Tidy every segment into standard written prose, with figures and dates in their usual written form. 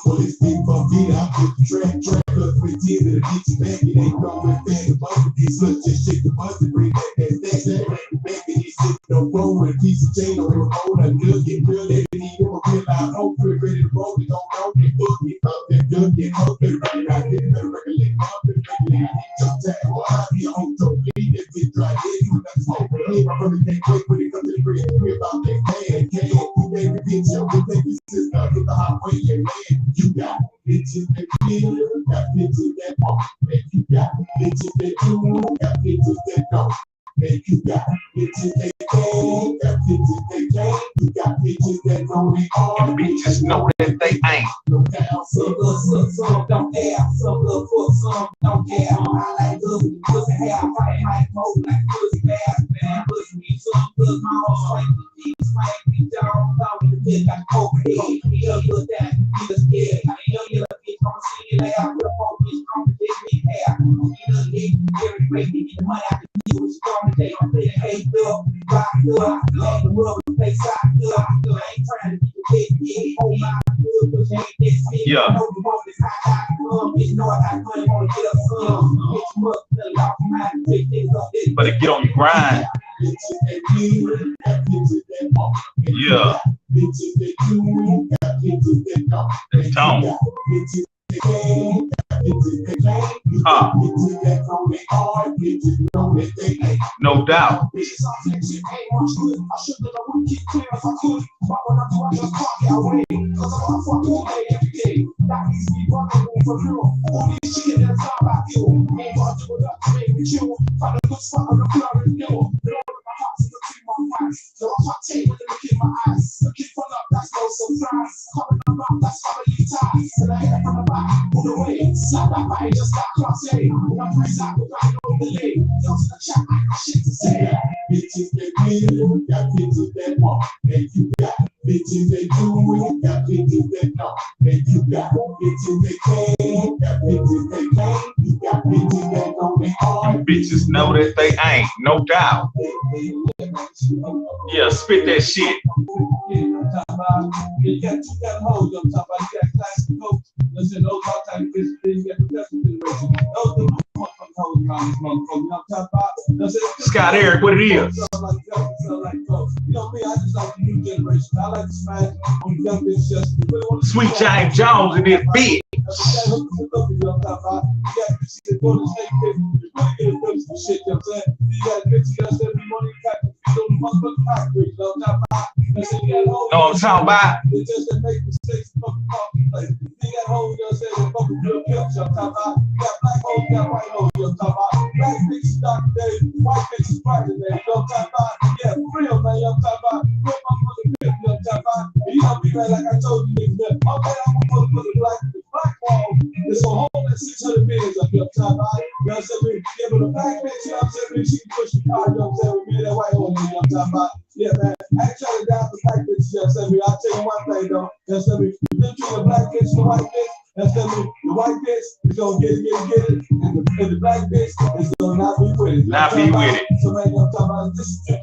Well, it's big for me. I put the track, cause we did it. Get you back, it ain't going fast. The monkey piece, look, just shake the buzzer, bring back that stack. Back and he's sitting on roll with a piece of chain on the road. I good, get real, let it eat. I'm a real loud hope, ready to roll. They don't know, they book me up, they're good, get up, they're ready. I did it, regulate, up, they're regulate. Jump tag, well, I be a home, don't leave it, get dry, yeah, you got smoke. Hey, my brother can't wait when it comes to the bridge. We about that man, every bitch, yo, we think we sister, hit the highway, yeah, man. You got bitches that feel, got bitches that walk, and you got bitches that do, got bitches that don't. And you got bitches that can, got bitches that can't, you got bitches that know they are, and bitches know that they ain't. No doubt, some love, some don't care, some love for some don't care. I like good pussy hair, fight like mold, like pussy bass, man, pussy me some good, my own swing, me down, down in the pit, got overhead, just look that, just scared, I know you're a bitch, I'm see you later, I'm gonna phone bitch, I'm gonna take me hair, you know, they very great, they get the money out of you, it's gonna take on the hey, girl, rock, girl, let the world play side, girl, I ain't trying to be the big, oh my, good, but you ain't this big, yeah. I know the world is hot, you know I got money, wanna get up some, bitch, you up, the law, man, take things up, better get on your grind. Yeah. That's tone. No doubt. So I'm not taking it, look in my eyes. Look in front up, that's no surprise. Coming around, that's family ties. And I hit it from the back, pull away. Slap that body, just got cross A. When I press out, we're right on the lane. Yo, to the chat, I got shit to say. Bitches that feel, got bitches that walk. And you got bitches that do it, got bitches that don't. And you got bitches that can, got bitches that can't. You got bitches that know they are. And bitches know that they ain't, no doubt. Yeah, spit that shit. You got hoes, I'm talking about you got classic coach. Listen, those all type of bitches, you got professional generation. Those the motherfucking hoes around this motherfucker. You know what I'm talking about? Scott Eric, what it is? You know me, I just like the new generation. I like to smash on the young bitch just Sweet James Jones in this bitch. Know what I'm talking about? Like I told you, niggas, okay, I'm gonna put the black wall. It's a whole 600 million up here, top out. You know what I'm saying? Yeah, but the black bitch, you know what I'm saying? She can push the car, you know what I'm saying? Me and that white hole, you know what I'm talking about? Yeah, man. I ain't trying to down the black bitch, you know what I'm saying? I'll tell you one thing, though. You know what I'm saying? If you're between the black bitch and the white bitch, that's the white bitch is gonna get it, and the black bitch is gonna not be with it. Not be with it. So man, I'm talking about this is the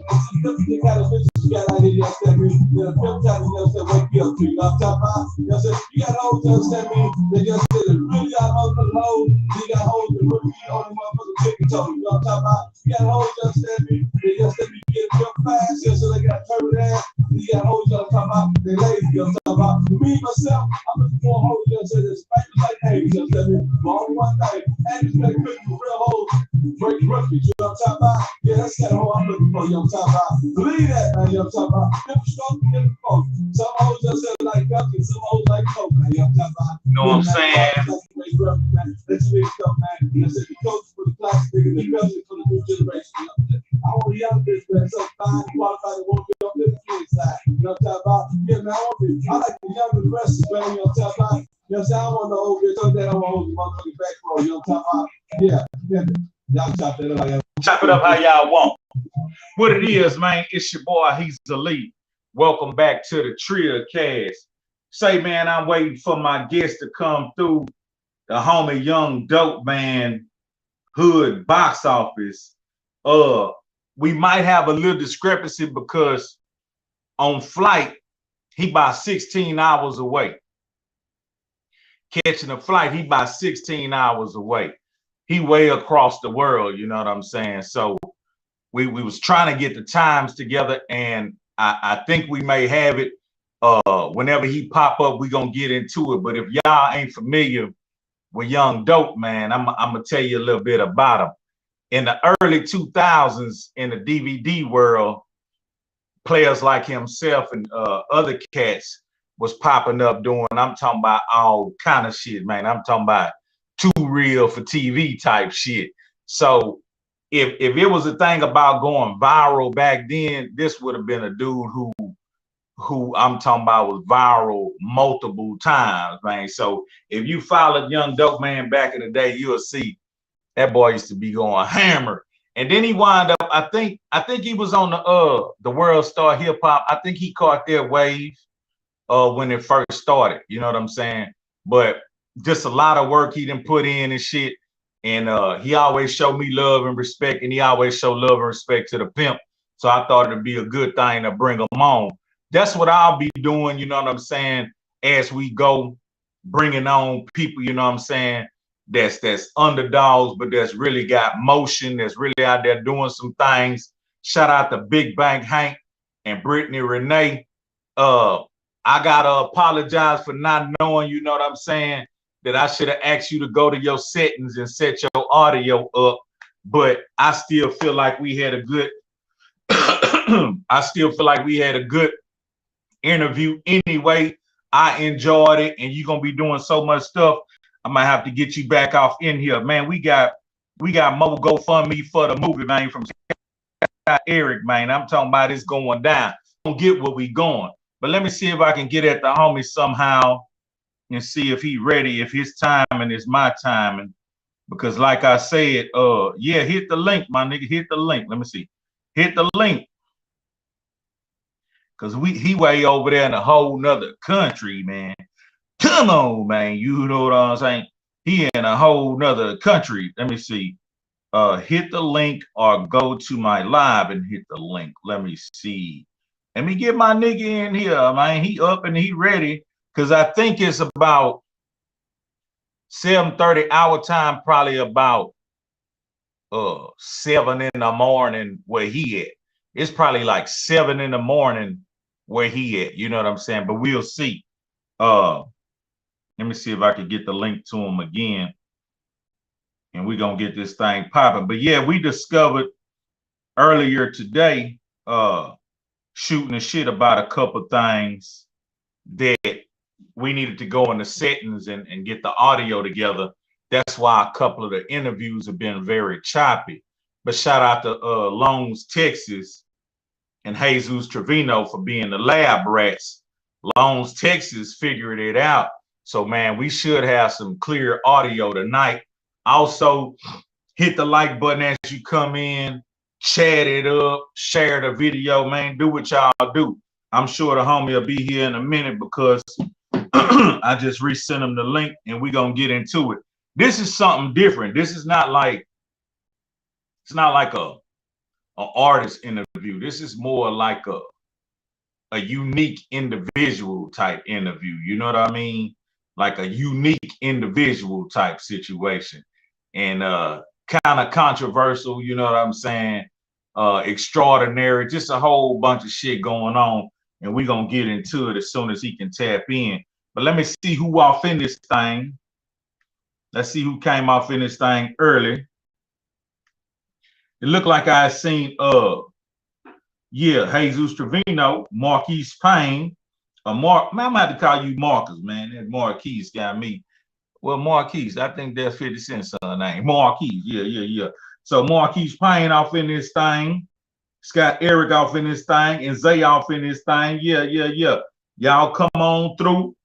kind of bitches you got out here, you understand me? The film time, you know what I'm saying, wake me up to, you know what I'm talking about? You know what I'm saying? You got hoes, you understand me? They just said it really got motherfucking hoes. You got hoes that really be on the motherfucking chicken toe, you know what I'm talking about? You got hoes, you understand me? They just let me get real fast, you know, so they got turbid ass. You got hoes, you know what I'm talking about? They lazy, you know what I'm talking about? Me, myself, I'm looking for a hoe, you know what I'm saying? That's spanking like hey, you know what I'm saying? But only one thing, and it's gonna cook for real hoes, break rookies, you know what I'm talking about? Yeah, that's the kind of hoe I'm looking for, you know what I'm talking about? Believe that, man, you know what I'm talking about? Different strokes, different folks. Some hoes just say like nothing, some hoes like coke, man, you know what I'm talking about? Know what I'm saying? Let's make stuff, man. Let's say the coach for the classic, nigga, the music for the new generation, you know what I'm saying? I want a young bitch, man, so fine, qualified, and won't get on the kid side, you know what I'm talking about? Yeah, man, I like the young and the rest, man, you know what I'm talking about? You know what I'm saying? I want the old bitch, that I want to hold the motherfucking back row, you know what I'm talking about? Yeah. Y'all chop that up how y'all Chop it up how y'all want. What it is, man, it's your boy, Hezeleo. Welcome back to the Trillgear.biz. Say, man, I'm waiting for my guest to come through. The homie Young Dope Man, Hoodbox office. We might have a little discrepancy because On flight, he about 16 hours away. Catching a flight, he about 16 hours away. He way across the world, you know what I'm saying? So we was trying to get the times together, and I think we may have it. Whenever he pop up, we gonna get into it. But if y'all ain't familiar with Young Dope, man, I'm gonna tell you a little bit about him. In the early 2000s, in the DVD world, players like himself and other cats was popping up doing, I'm talking about all kind of shit, man. I'm talking about too real for TV type shit. So if it was a thing about going viral back then, this would have been a dude who I'm talking about was viral multiple times, man. So if you followed Young Dope Man back in the day, you'll see that boy used to be going hammer. And then he wound up, I think he was on the World Star Hip Hop. I think he caught their wave when it first started. You know what I'm saying? But just a lot of work he done put in and shit. And he always showed me love and respect, and he always showed love and respect to the pimp. So I thought it'd be a good thing to bring him on. That's what I'll be doing, you know what I'm saying, as we go, bringing on people, you know what I'm saying, that's underdogs, but that's really got motion, that's really out there doing some things. Shout out to Big Bank Hank and Brittany Renee. I gotta apologize for not knowing, you know what I'm saying, that I should have asked you to go to your settings and set your audio up, but I still feel like we had a good I still feel like we had a good interview anyway. I enjoyed it, and you're gonna be doing so much stuff. I might have to get you back off in here, man. We got more GoFundMe for the movie, man, from Eric, man. I'm talking about it's going down. Don't get where we going, but let me see if I can get at the homie somehow and see if he ready, if his timing is my timing. Because like I said, yeah, hit the link, my nigga. Hit the link. Let me see. Hit the link. Cause he way over there in a whole nother country, man. Come on, man. You know what I'm saying? He in a whole nother country. Let me see. Hit the link or go to my live and hit the link. Let me see. Let me get my nigga in here, man. He up and he ready. Cause I think it's about 7:30 our time, probably about 7 in the morning where he at. It's probably like 7 in the morning where he at. You know what I'm saying? But we'll see. Let me see if I can get the link to him again. And we're gonna get this thing popping. But yeah, we discovered earlier today, shooting the shit about a couple things that we needed to go in the settings and get the audio together. That's why a couple of the interviews have been very choppy. But shout out to Loans, Texas, and Jesus Trevino for being the lab rats. Loans, Texas figured it out. So, man, we should have some clear audio tonight. Also, hit the like button as you come in, chat it up, share the video, man. Do what y'all do. I'm sure the homie will be here in a minute because I just resent him the link and we're going to get into it. This is something different. This is not like, it's not like a artist interview. This is more like a unique individual type interview. You know what I mean? Like a unique individual type situation. And kind of controversial, you know what I'm saying? Extraordinary, just a whole bunch of shit going on. And we're going to get into it as soon as he can tap in. But let me see who off in this thing. Let's see who came off in this thing early. It looked like I seen, yeah, Jesus Trevino, Marquise Payne. Man, I'm about to call you Marcus, man. That Marquise got me. Well, Marquise, I think that's 50 Cent's son name. Marquise, yeah. So Marquise Payne off in this thing. Scott Eric off in this thing. And Zay off in this thing. Yeah. Y'all come on through.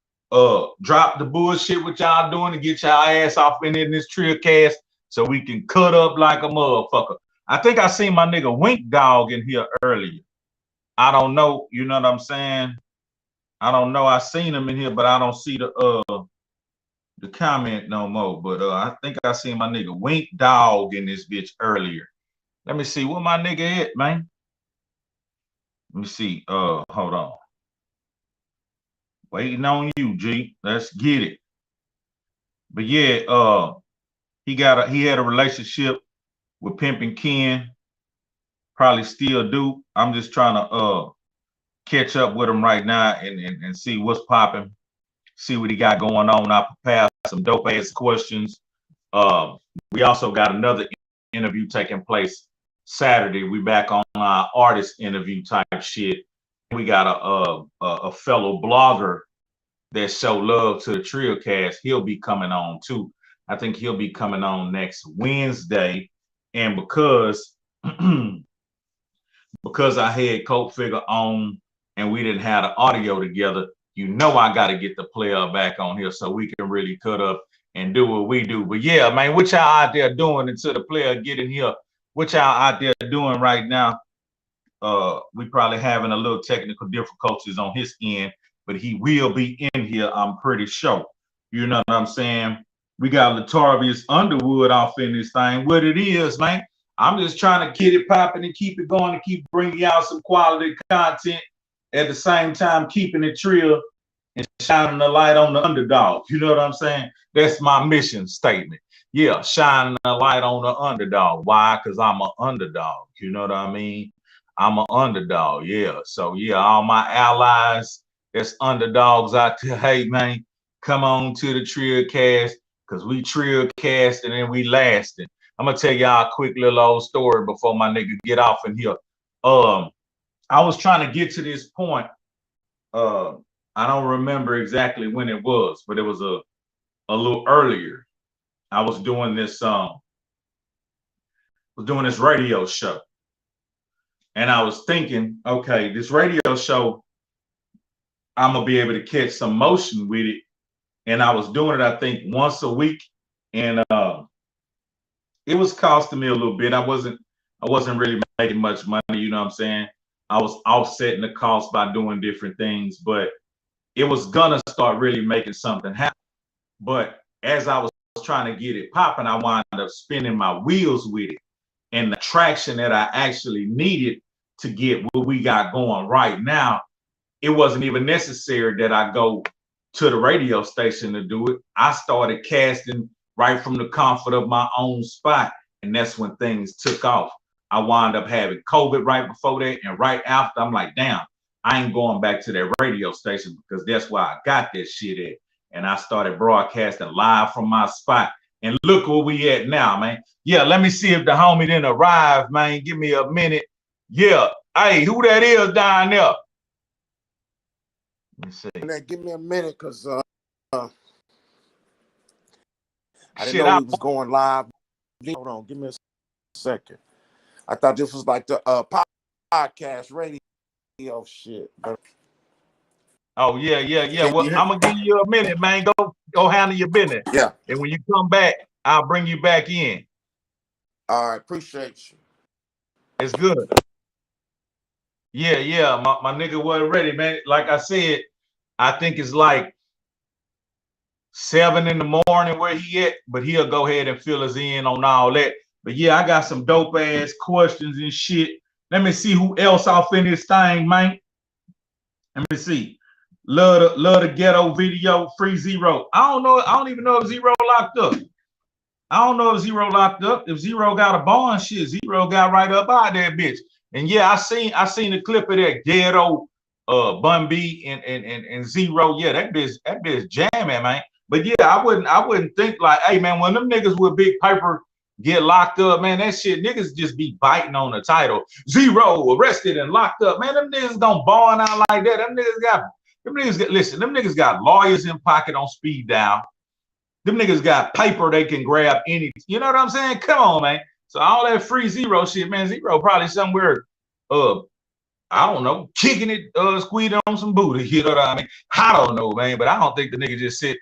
Drop the bullshit what y'all doing and get y'all ass off in this Trill cast so we can cut up like a motherfucker. I think I seen my nigga Wink Dog in here earlier. I don't know, you know what I'm saying? I don't know. I seen him in here, but I don't see the comment no more. But I think I seen my nigga Wink Dog in this bitch earlier. Let me see where my nigga at, man. Let me see. Hold on. Waiting on you, G. Let's get it. But yeah, he had a relationship with Pimpin' Ken. Probably still do. I'm just trying to catch up with him right now and see what's popping, see what he got going on. I prepared some dope ass questions. We also got another interview taking place Saturday. We back on our artist interview type shit. We got a fellow blogger that show love to the Trillcast. He'll be coming on too. I think he'll be coming on next Wednesday. And because because I had Coke Figure on and we didn't have the audio together, you know I got to get the player back on here so we can really cut up and do what we do. But yeah, man, what y'all out there doing until the player get in here? What y'all out there doing right now? We probably having a little technical difficulties on his end, but he will be in here, I'm pretty sure. You know what I'm saying? We got Latavius Underwood off in this thing. What it is, man. I'm just trying to get it popping and keep it going and keep bringing out some quality content at the same time, keeping it trill and shining the light on the underdog. You know what I'm saying? That's my mission statement. Yeah, shining the light on the underdog. Why? Because I'm an underdog. You know what I mean? I'm an underdog. Yeah. So yeah, all my allies that's underdogs out there, hey man, come on to the Trillcast because we Trillcast and then we lasting. I'm gonna tell y'all a quick little old story before my nigga get off in here. I was trying to get to this point. I don't remember exactly when it was, but it was a little earlier. I was doing this radio show. And I was thinking, okay, this radio show, I'm gonna be able to catch some motion with it. And I was doing it, I think, once a week. And it was costing me a little bit. I wasn't really making much money, you know what I'm saying? I was offsetting the cost by doing different things, but it was gonna start really making something happen. But as I was trying to get it popping, I wound up spinning my wheels with it. And the traction that I actually needed to get what we got going right now, it wasn't even necessary that I go to the radio station to do it. I started casting right from the comfort of my own spot. And that's when things took off. I wound up having COVID right before that. And right after, I'm like, damn, I ain't going back to that radio station because that's where I got that shit at. And I started broadcasting live from my spot. And look where we at now, man. Yeah, let me see if the homie didn't arrive, man. Give me a minute. Yeah. Hey, who that is down there? Let me see. Give me a minute, because I didn't know he was going live. Hold on, give me a second. I thought this was like the podcast radio shit. But... Oh, yeah. Well, I'm going to give you a minute, man. Go handle your business. Yeah. And when you come back, I'll bring you back in. All right, appreciate you. It's good. Yeah. My nigga wasn't ready, man. Like I said, I think it's like 7 in the morning where he at, but he'll go ahead and fill us in on all that. But yeah, I got some dope ass questions and shit. Let me see who else off in this thing, man. Let me see. Love the ghetto video, free Zero. I don't even know if Zero locked up. I don't know if Zero locked up. If Zero got a bond, shit, Zero got right up out there, bitch. And yeah, I seen the clip of that ghetto Bun B and Zero. Yeah, that bitch jamming, man. But yeah, I wouldn't think like, hey man, when them niggas with big paper get locked up, man, that shit niggas just be biting on the title. Zero arrested and locked up. Man, them niggas don't bond out like that. Them niggas got lawyers in pocket on speed dial. Them niggas got paper they can grab any, you know what I'm saying? Come on, man. So all that free Zero shit, man, Zero probably somewhere, I don't know, kicking it, squeezing on some booty, you know what I mean? I don't know, man, but I don't think the nigga just sit.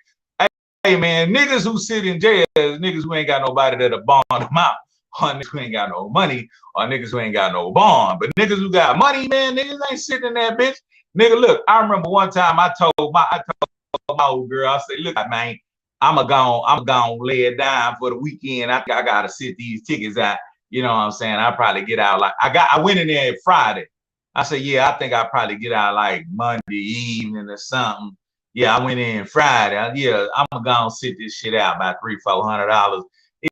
Hey, man, niggas who sit in jail, niggas who ain't got nobody that'll bond them out, or niggas who ain't got no money, or niggas who ain't got no bond. But niggas who got money, man, niggas ain't sitting in that bitch. Nigga, look, I remember one time I told my old girl, I said, look, man, I'm gonna lay it down for the weekend. I gotta sit these tickets out. You know what I'm saying? I probably get out like I went in there Friday. I said, yeah, I think I'll probably get out like Monday evening or something. Yeah, I went in Friday. Yeah, I'm gonna go and sit this shit out about $300-400.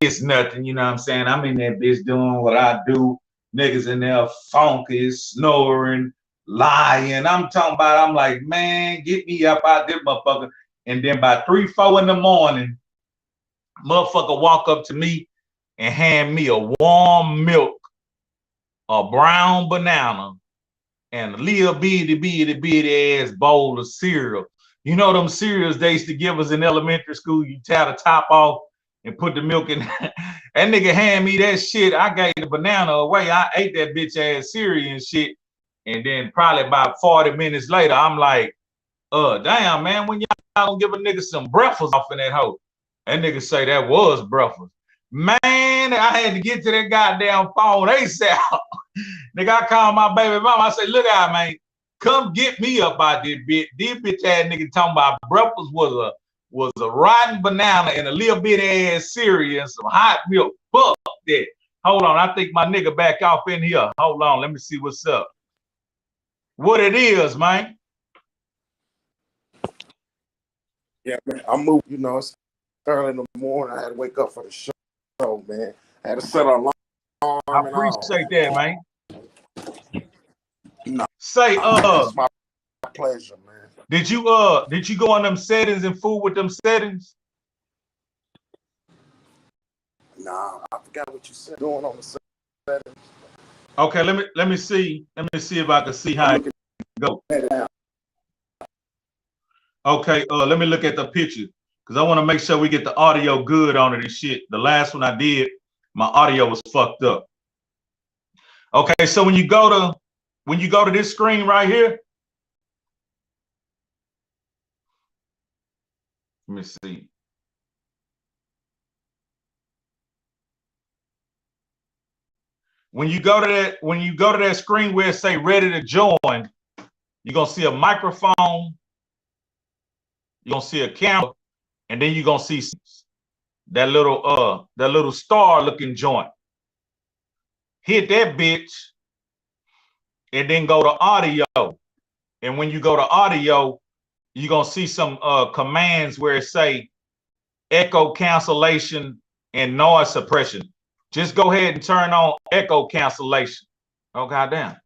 It's nothing, you know what I'm saying? I'm in that bitch doing what I do. Niggas in there funky, snoring, lying. I'm talking about, I'm like, man, get me up out this motherfucker. And then by 3-4 in the morning, motherfucker walk up to me and hand me a warm milk, a brown banana, and a little bitty ass bowl of cereal. You know them cereals they used to give us in elementary school? You tear the top off and put the milk in. That nigga hand me that shit. I gave the banana away. I ate that bitch ass cereal and shit. And then probably about 40 minutes later, I'm like, damn, man, when y'all gonna give a nigga some breakfast off in that hole? That nigga say that was breakfast. Man, I had to get to that goddamn phone ASAP. Nigga, I called my baby mama. I said, look out, man, come get me up out this bitch. This bitch ass nigga talking about breakfast was a rotten banana and a little bit ass cereal and some hot milk. Fuck that. Hold on, I think my nigga back off in here. Hold on, let me see what's up. What it is, man. Yeah, man, I'm moving. You know, it's early in the morning. I had to wake up for the show, man. I had to set an alarm. I appreciate that, man. No, say, it's my pleasure, man. Did you go on them settings and fool with them settings? Nah, I forgot what you said. Going on the settings. Okay, let me see. Let me see if I can see how it go. Okay, let me look at the picture because I want to make sure we get the audio good on it and shit. The last one I did, my audio was fucked up. Okay, so when you go to this screen right here, let me see. When you go to that screen where it say ready to join, you're gonna see a microphone, you're gonna see a camera, and then you're gonna see that little star looking joint. Hit that bitch, and then go to audio. And when you go to audio, you're gonna see some commands where it say echo cancellation and noise suppression. Just go ahead and turn on echo cancellation. Oh, goddamn.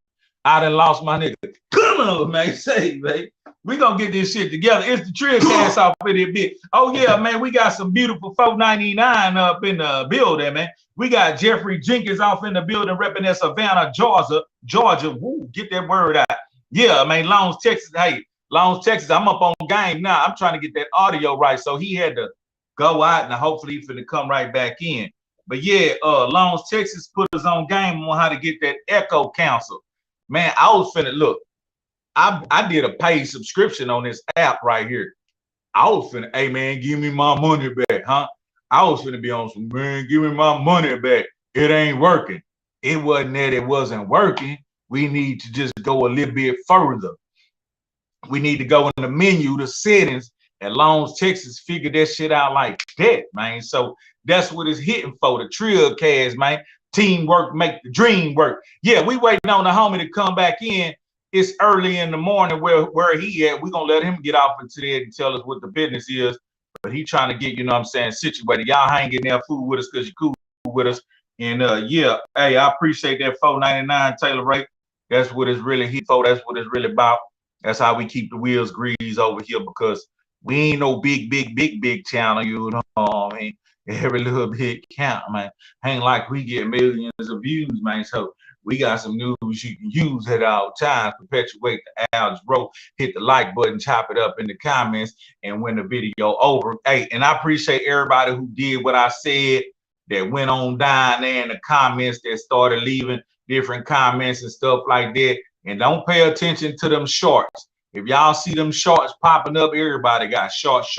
I done lost my nigga. Come on, man. Say, man. We gonna get this shit together. It's the Trillcast off in a bit. Oh, yeah, man. We got some beautiful 499 up in the building, man. We got Jeffrey Jenkins off in the building repping at Savannah, Georgia. Woo, get that word out. Yeah, man. Lawrence, Texas. Hey, Lawrence, Texas. I'm up on game now. I'm trying to get that audio right. So he had to go out and hopefully he's finna come right back in. But yeah, Lawrence, Texas put us on game on how to get that echo cancel. Man, I was finna look. I did a paid subscription on this app right here. I was finna, hey man, give me my money back, huh? I was finna be on some, man, give me my money back. It ain't working. It wasn't that it wasn't working. We need to just go a little bit further. We need to go in the menu, the settings, and Lawrence, Texas figured that shit out like that, man. So that's what it's hitting for, the Trillcast, man. Teamwork make the dream work. Yeah, we waiting on the homie to come back in. It's early in the morning where he at. We're going to let him get off into there and tell us what the business is. But he trying to get, you know what I'm saying, situated. Y'all hanging there food with us because you cool with us. And yeah, hey, I appreciate that $4.99 Taylor rate. That's what it's really hit for. That's what it's really about. That's how we keep the wheels greased over here because we ain't no big channel, you know what I mean? Every little bit count, man. Ain't like we get millions of views, man. So we got some news you can use at all times. Perpetuate the algebra. Hit the like button, chop it up in the comments, and when the video over. Hey, and I appreciate everybody who did what I said, that went on down there in the comments, that started leaving different comments and stuff like that. And don't pay attention to them shorts. If y'all see them shorts popping up, everybody got shorts,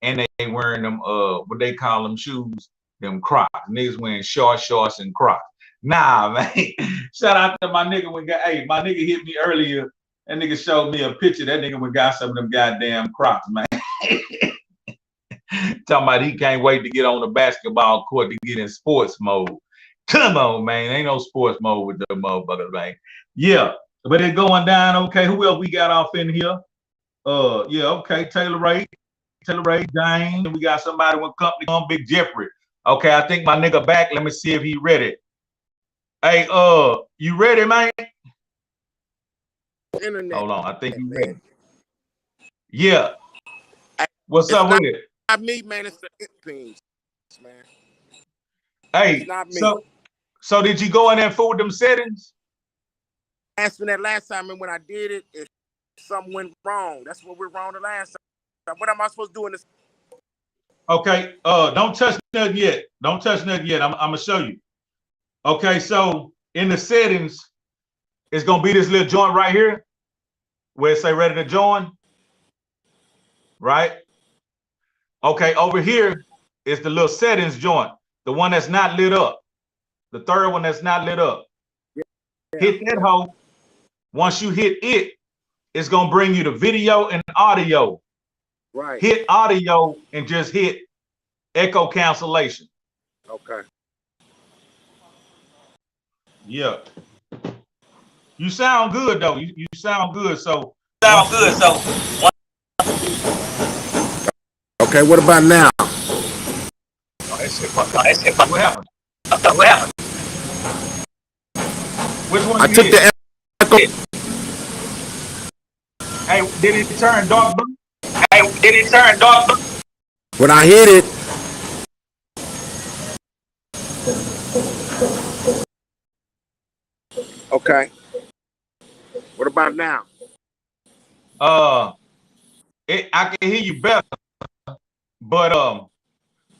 and they wearing them what they call them shoes, them Crocs. Niggas wearing shorts and Crocs. Nah, man. Shout out to my nigga when hey, my nigga hit me earlier. That nigga showed me a picture. That nigga when got some of them goddamn Crocs, man. Talking about he can't wait to get on the basketball court to get in sports mode. Come on, man. Ain't no sports mode with them motherfuckers, man. Yeah. But it's going down. Okay, who else we got off in here? Yeah, okay, Taylor Ray, Jane. We got somebody with company on Big Jeffrey. Okay, I think my nigga back. Let me see if he ready. Hey, you ready, man? Internet. Hold on, I think you Man. ready. Yeah. What's It's up with it? Not me, man. It's the things, man. Hey, it's not me. So did you go in there and fool with them settings? Asked me that last time, and when I did it, something went wrong. That's what went wrong the last time. What am I supposed to do in this? Okay, don't touch nothing yet. Don't touch nothing yet. I'm gonna show you. Okay, so in the settings, it's gonna be this little joint right here where it say ready to join. Right? Okay, over here is the little settings joint, the one that's not lit up. The third one that's not lit up. Yeah. Hit that hole. Once you hit it, it's gonna bring you the video and audio. Right. Hit audio and just hit echo cancellation. Okay. Yeah. You sound good though. You sound good. So Okay, what about now? Oh, that shit fucked up. What happened? Which one you took hit? the echo. Hey, did it turn dark blue? When I hit it, okay. What about now? I can hear you better. But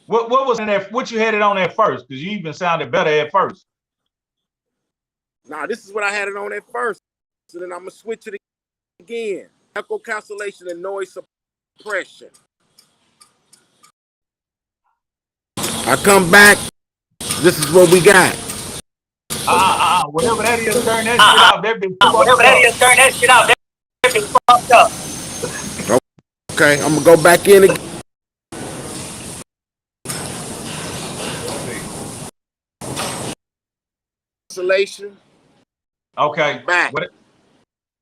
what was in there? What you had it on at first? Because you even sounded better at first. Nah, this is what I had it on at first. So then I'm gonna switch it again. Echo cancellation and noise suppression. I come back. This is what we got. Whatever that is, turn that shit off. That been fucked up. Okay, I'm gonna go back in again. Cancellation. Okay. Back.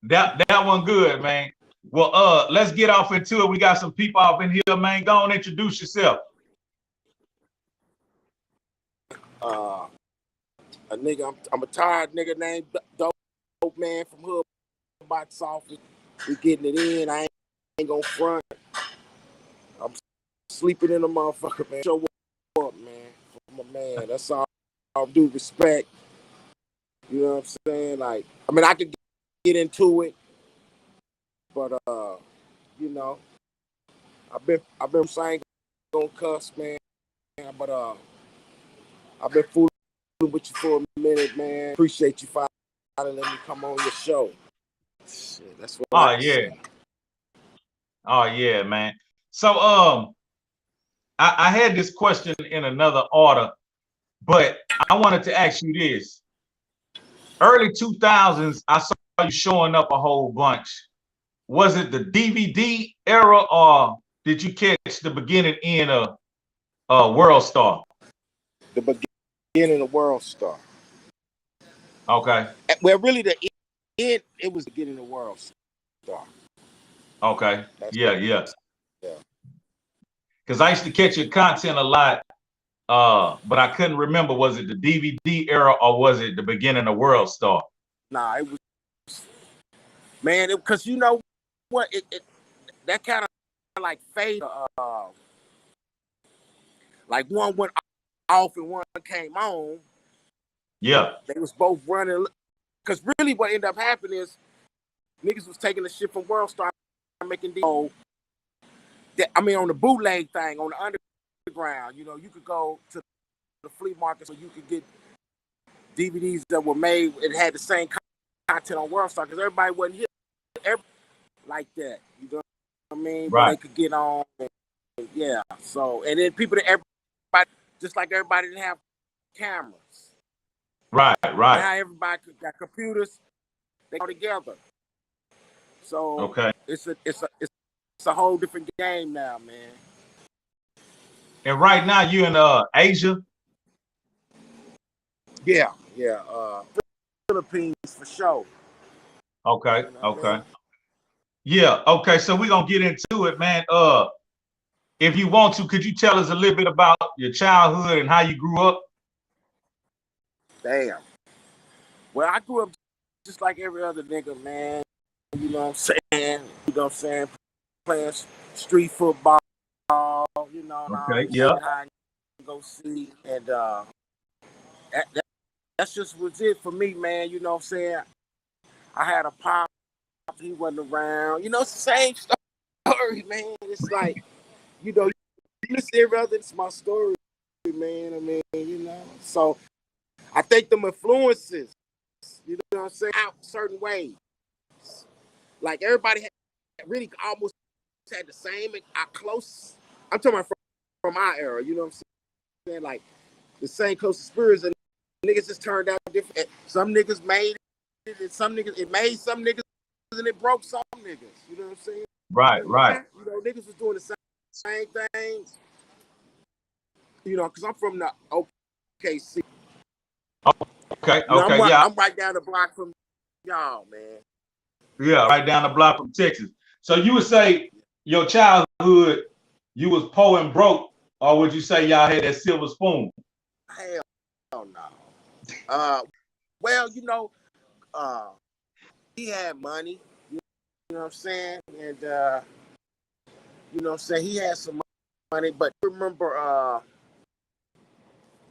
That one good, man. Well, let's get off into it. We got some people off in here, man. Go on, introduce yourself. A nigga, I'm a tired nigga named Dope Man from Hoodbox office. We getting it in. I ain't gonna front. I'm sleeping in a motherfucker, man. Show up, man. I'm a man. That's all. I'll do respect. You know what I'm saying? Like, I mean, I could get into it, but you know, I've been saying gonna cuss, man. But I've been fooling with you for a minute, man. Appreciate you finally letting me come on your show. Shit, that's what I yeah. say. Oh yeah, man. So I had this question in another order, but I wanted to ask you this. Early 2000s, I saw you showing up a whole bunch. Was it the DVD era, or did you catch the beginning end of World Star? The beginning of World Star. Okay. Well, really, it was the beginning of World Star. Okay. Yeah. Yeah. Because I used to catch your content a lot, but I couldn't remember, was it the DVD era or was it the beginning of World Star? Nah, it was, man, because you know what, that kind of like fade, like one went off and one came on. Yeah. They was both running, because really what ended up happening is niggas was taking the shit from World Star making deals. I mean, on the bootleg thing, on the underground, you know, you could go to the flea market so you could get DVDs that were made and had the same content on World Star, because everybody wasn't here like that. You know what I mean? Right. But they could get on. And yeah. So, and then everybody, just like everybody didn't have cameras. Right. Now everybody got computers. They go together. So okay. It's a whole different game now, man. And right now you in Asia? Yeah. Philippines for sure. Okay. You know what I Okay. mean? Yeah. Okay. So we're gonna get into it, man. If you want to, could you tell us a little bit about your childhood and how you grew up? Damn. Well, I grew up just like every other nigga, man. You know what I'm saying? You know what I'm saying? Playing street football, you know, and all Okay. that Yeah. shit, hide and go see. And that's just was it for me, man. You know what I'm saying? I had a pop, he wasn't around. You know, it's the same story, man. It's like, you know, you listen to every other, it's my story, man. I mean, you know. So I think them influences, you know what I'm saying, out certain ways. Like everybody had really almost had the same, close. I'm talking about from our era, you know what I'm saying? Like the same close spirits, and niggas just turned out different. Some niggas made it, and some niggas, it made some niggas, and it broke some niggas. You know what I'm saying? Right. Right. You know, niggas was doing the same things. You know, because I'm from the OKC. Okay. You know, Okay. Yeah. I'm right down the block from y'all, man. Yeah. Right down the block from Texas. So you would say your childhood, you was poor and broke, or would you say y'all had that silver spoon? Hell no. Well, you know, he had money. You know what I'm saying? And you know what I'm saying? He had some money, but remember,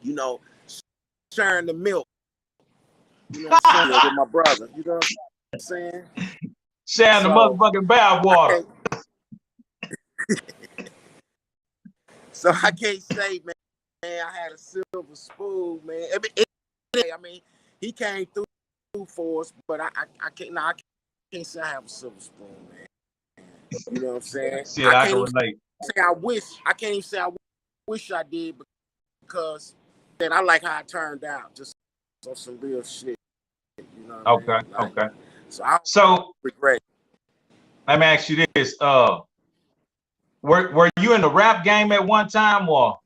you know, sharing the milk. You know what I'm saying? With my brother. You know what I'm saying? Sharing the So motherfucking bath water. I can't say, man, I had a silver spoon, man. I mean, he came through for us, but I can't. Nah, I can't say I have a silver spoon, man. You know what I'm saying? Shit, I I can't can even relate. say I wish. I can't even say I wish I did because then I like how it turned out. Just on some real shit. You know what I Okay. mean? Like, Okay. so I don't So regret. let me ask you this: were you in the rap game at one time, or?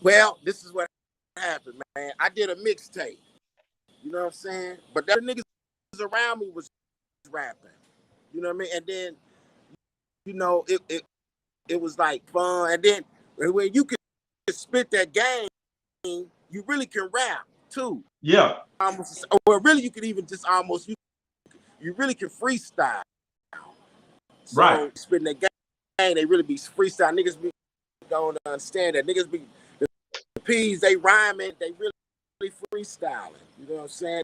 Well, this is what happened, man. I did a mixtape. You know what I'm saying? But the niggas around me was rapping. You know what I mean? And then, you know, it was like fun. And then when you can spit that game, you really can rap too. Yeah. Almost, or really, you can even just almost you really can freestyle. Right. So spitting that game, they really be freestyle. Niggas be don't understand that. Niggas be the P's, they rhyming, they really freestyling. You know what I'm saying?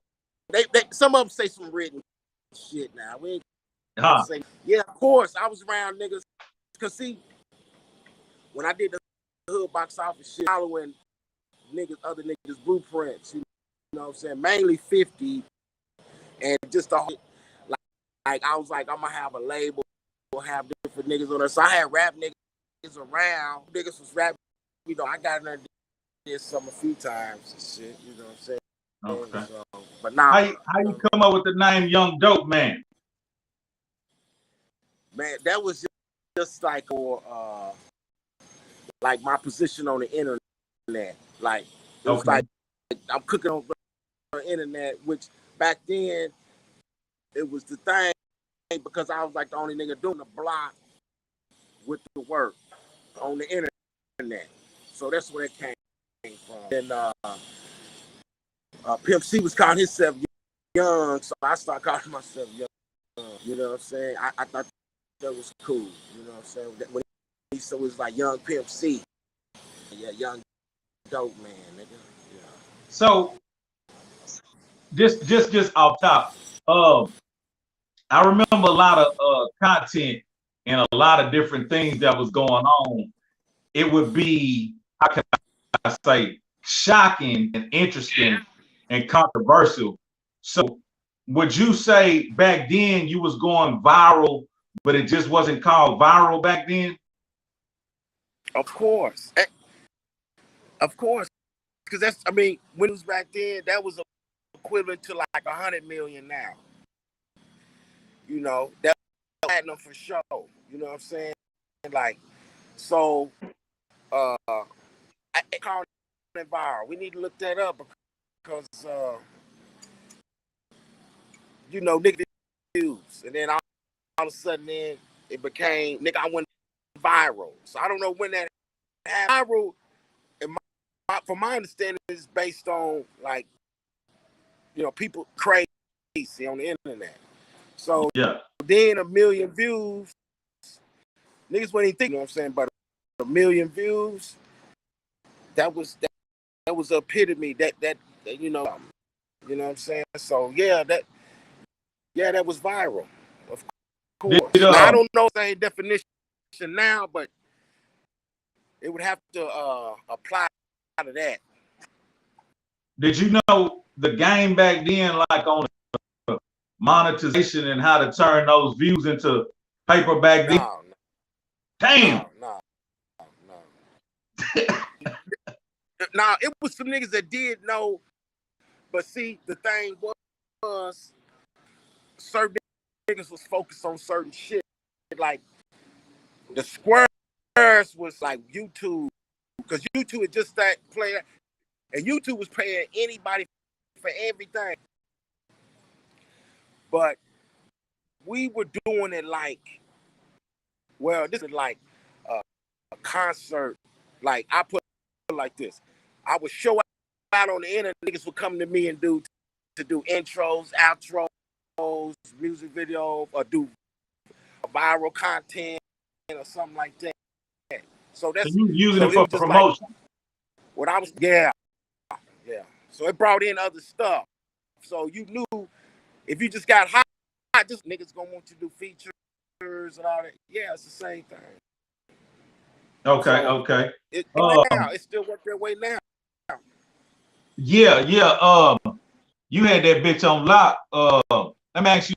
They some of them say some written shit now. We ain't gonna say, yeah, of course. I was around niggas. Cause see, when I did the Hoodbox office shit, following niggas, other niggas' blueprints, you know what I'm saying? Mainly 50 and just the whole, like I was like, I'm gonna have a label, we'll have different niggas on there. So I had rap niggas around. Niggas was rapping, you know, I got in there did some a few times and shit, you know what I'm saying? Okay. So, but now, How you come up with the name Young Dope Man? man, that was just like like my position on the internet. Like it was Okay. like I'm cooking on the internet, which back then it was the thing because I was like the only nigga doing the block with the work on the internet. So that's where it came from. And Pimp C was calling himself young, so I started calling myself young. You know what I'm saying? I thought that was cool. You know what I'm saying? When he so it was like Young Pimp C. Yeah, Young Dope Man, nigga. Yeah. So just off top, I remember a lot of content and a lot of different things that was going on. It would be, how can I say, shocking and interesting and controversial. So would you say back then you was going viral, but it just wasn't called viral back then? Of course. Of course. Because that's, I mean, when it was back then, that was equivalent to like 100 million now. You know, that's platinum for sure. You know what I'm saying? Like, so, I call it viral. We need to look that up because, you know, nigga and then all of a sudden, then it became, nigga, I went viral. So I don't know when that happened. Viral, from my understanding, is based on, like, you know, people crazy on the internet. So yeah, then 1 million views, niggas wasn't even thinking, you know what I'm saying, but 1 million views, that was the epitome, that you know what I'm saying? So yeah, that was viral, of course. Now I don't know the same definition now, but it would have to apply to that. did you know the game back then, like on monetization and how to turn those views into paper back then? No. Damn. No. Nah, it was some niggas that did know, but see, the thing was certain niggas was focused on certain shit. Like the squares was like YouTube, because YouTube had just started playing, and YouTube was paying anybody for everything. But we were doing it like, well, this is like a concert. Like I put it like this: I would show out on the internet. Niggas would come to me and do intros, outros, music videos, or do viral content or something like that. So that's, you using so it for promotion. like what I was, yeah. So it brought in other stuff. So you knew if you just got hot, just niggas gonna want you to do features and all that. Yeah, it's the same thing. Okay, so okay. Now it still works that way now. Yeah. You had that bitch on lock. Let me ask you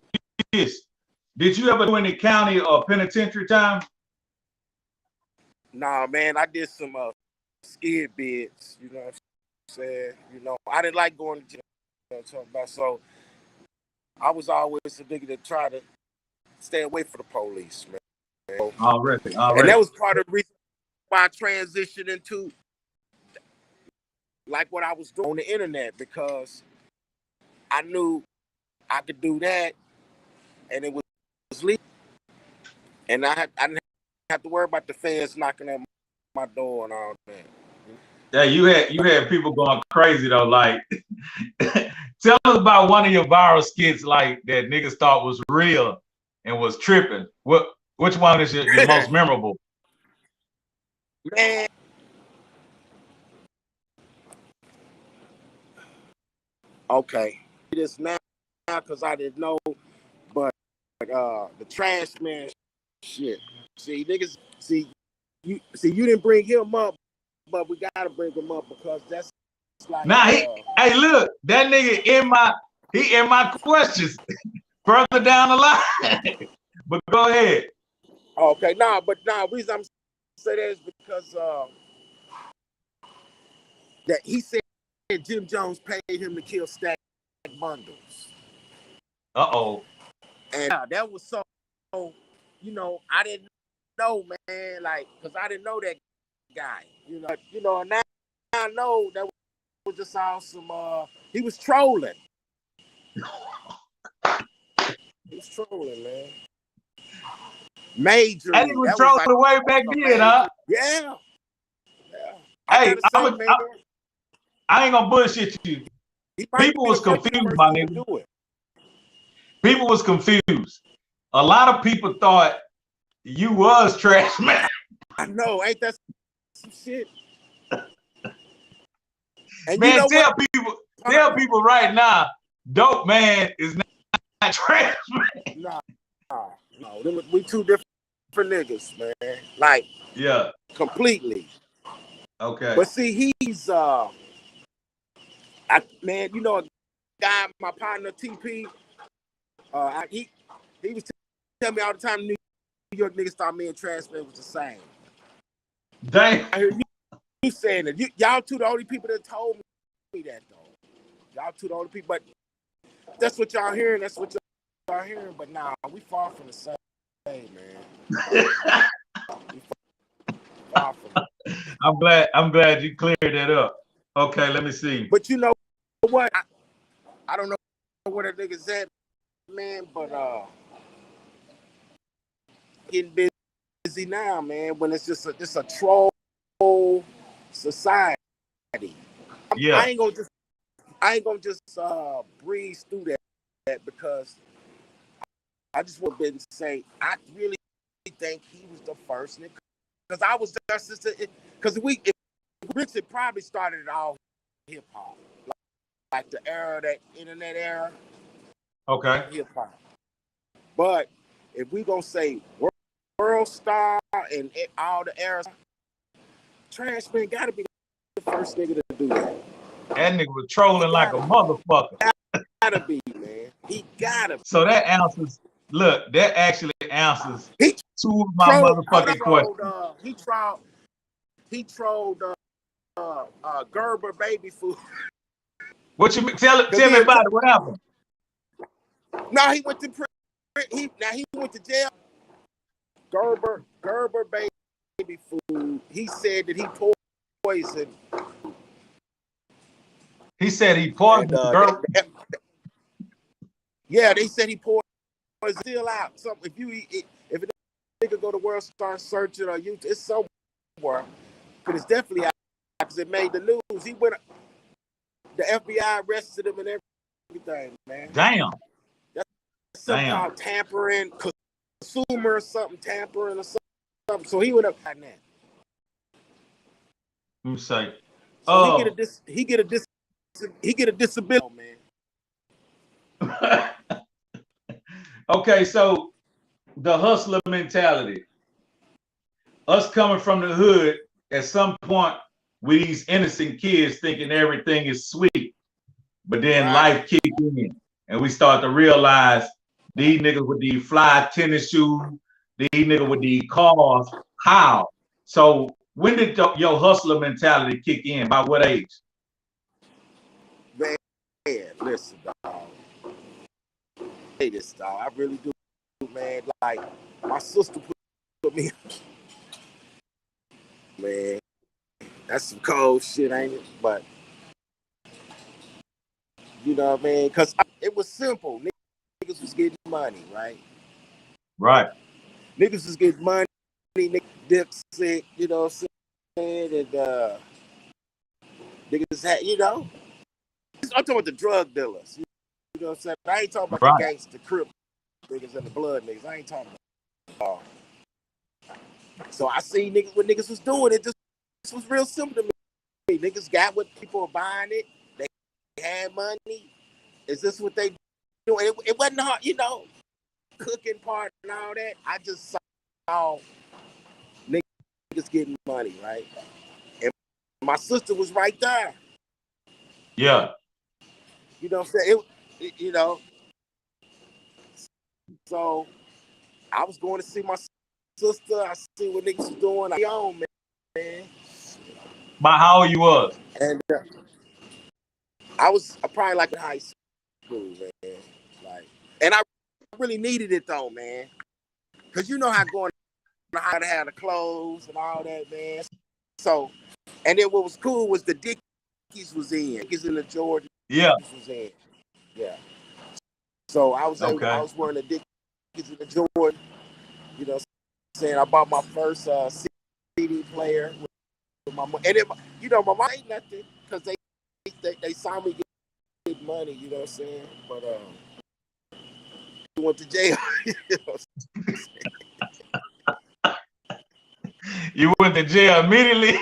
this: did you ever do any county or penitentiary time? Nah, man, I did some skid bids. You know what I'm saying? You know, I didn't like going to jail. You know what I'm talking about? So I was always a nigga that tried to stay away from the police, man. Already. And that was part of the reason why I transitioned into like what I was doing on the internet, because I knew I could do that, and it was legal, and I didn't have to worry about the feds knocking at my door and all that. Yeah, you had people going crazy though. Like, tell us about one of your viral skits like that niggas thought was real and was tripping. Which one is your most memorable? Man, okay, it is now because I didn't know, but the trash man shit. See, niggas, you didn't bring him up, but we gotta bring him up because that's like. Nah, hey, look, that nigga in my questions further down the line. But go ahead. Okay, reason I'm saying that is because that he said Jim Jones paid him to kill stack bundles. Uh-oh. And that was so, you know, I didn't know, man, like, because I didn't know that guy, you know, now I know that was just awesome. He was trolling. He was trolling, man. Major. And he was trolling the way back then, huh? Yeah. Hey, I ain't gonna bullshit you. People was confused, my nigga. People was confused. A lot of people thought you was trash man. I know, ain't that some shit? And man, you know tell people right now, dope man is not trash man. No. We two different niggas, man. Like, yeah, completely. Okay. But see, he's man, you know, a guy, my partner TP, he was telling me all the time, New York niggas thought me and Trash Man was the same. Dang. I hear you saying that. Y'all two the only people that told me that though. Y'all two the only people, but that's what y'all hearing. That's what y'all hearing. But nah, we far from the same, man. Far from it. I'm glad you cleared that up. Okay, let me see. But you know what? I don't know where that nigga's at, man, but getting busy now, man. When it's just a troll society. Yeah. I ain't gonna just breeze through that because I just want to say I really think he was the first nigga because I was there since because Richard probably started it all hip hop, like the era, that internet era. Okay. Hip hop. But if we gonna say world star and all the eras, Trash Man gotta be the first nigga to do that. That nigga was trolling like a motherfucker. Gotta be, man. He gotta be. So that answers, look, that actually answers He two of my motherfucking questions. He trolled Gerber baby food. What you tell me about it? What happened? No, he went to he went to jail. Gerber baby food. He said that he poisoned. He said he poisoned Gerber. Yeah, they said he poisoned. Still out. Something if a nigga go to World Star search it or YouTube, it's somewhere. But it's definitely out because it made the news. He went. The FBI arrested him and everything, man. Damn. That's something called tampering, consumer something, tampering or something. So he went up like that. Let me say. So he get a disability, man. Okay, so the hustler mentality. Us coming from the hood, at some point, we these innocent kids thinking everything is sweet. But then life kicked in, and we start to realize these niggas with these fly tennis shoes, these niggas with these cars, how? So when did your hustler mentality kick in? By what age? Man, listen, dog. Hey, this dog, I really do, man. Like my sister put me, man. That's some cold shit, ain't it? But you know what I mean? Because it was simple. Niggas was getting money, right? Right. Niggas was getting money. Niggas dip sick, you know what I'm saying? And niggas had, you know. I'm talking about the drug dealers. You know what I'm saying? I ain't talking about the gangster crip niggas and the blood niggas. I ain't talking about. So I see niggas what niggas was doing. It just was real simple to me. Niggas got what people were buying it. They had money. Is this what they do? It wasn't hard, you know, cooking part and all that. I just saw niggas getting money, right? And my sister was right there. Yeah. You know what I'm saying? You know. So I was going to see my sister. I see what niggas was doing. I own, man. By how old you was? And I was probably like in high school, man. Like, and I really needed it though, man. Cause you know how going how to have the clothes and all that, man. So, and then what was cool was the Dickies was in. Dickies in the Jordan. Yeah. Was in. Yeah. So I was wearing the Dickies in the Jordan. You know what I'm saying? I bought my first CD player with my mom. And then, you know, my mom ain't nothing because they saw me get money, you know what I'm saying? But went to jail. You know you went to jail immediately?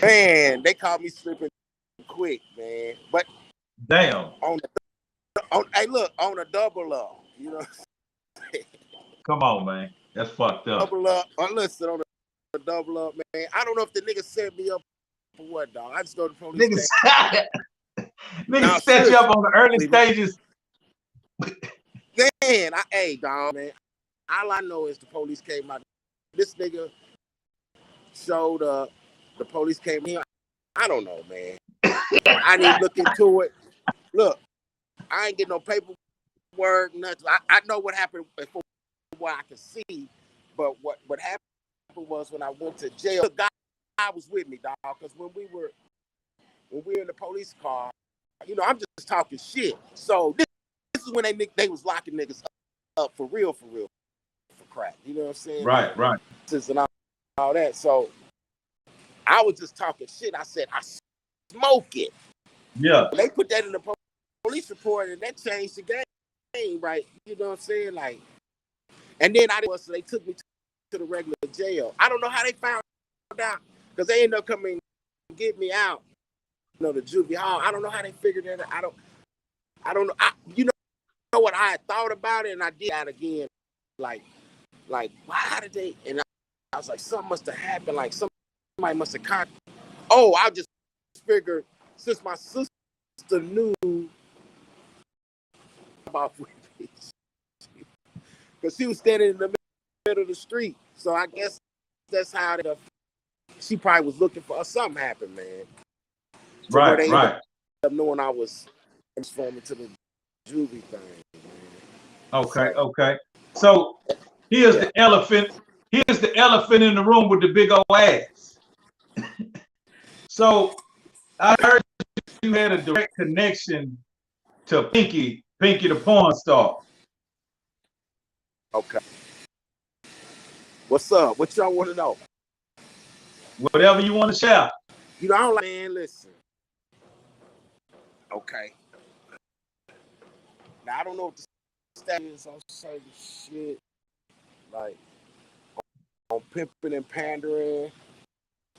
Man, they caught me slipping quick, man. But damn. Hey, look, on a double up, you know what I'm saying? Come on, man. That's fucked up. Double up. Listen, on a double up, man. I don't know if the nigga set me up for what, dog. I just go to the police. Niggas set you up on the early stages. Man, hey, dog, man. All I know is the police came out. This nigga showed up. The police came here. I don't know, man. I didn't look into it. Look, I ain't get no paperwork, nothing. I know what happened from what I can see, but what happened was when I went to jail, the guy was with me, dog, because when we were in the police car, you know, I'm just talking shit. So this is when they was locking niggas up for real. crack. You know what I'm saying? Right, right. And all that. So I was just talking shit. I said, I smoke it. Yeah. They put that in the police report, and that changed the game, right? You know what I'm saying? Like, and then so they took me to the regular jail. I don't know how they found out, because they ended up coming and get me out. You know, the juvie hall. I don't know how they figured that out. I don't know. You know what, I had thought about it, and I did that again. Like, how did they? And I was like, something must have happened. Like, somebody must have caught. Oh, I just figured, since my sister knew about because she was standing in the middle of the street. So I guess that's how she probably was looking for something happened, man. To where they ended up knowing I was transforming to the juvie thing, man. Okay, okay. So here's the elephant. Here's the elephant in the room with the big old ass. So I heard you had a direct connection to Pinky the porn star. Okay. What's up? What y'all want to know? Whatever you want to share. You know, I don't like, man, listen. Okay. Now, I don't know what the status is on certain shit. Like, on pimping and pandering.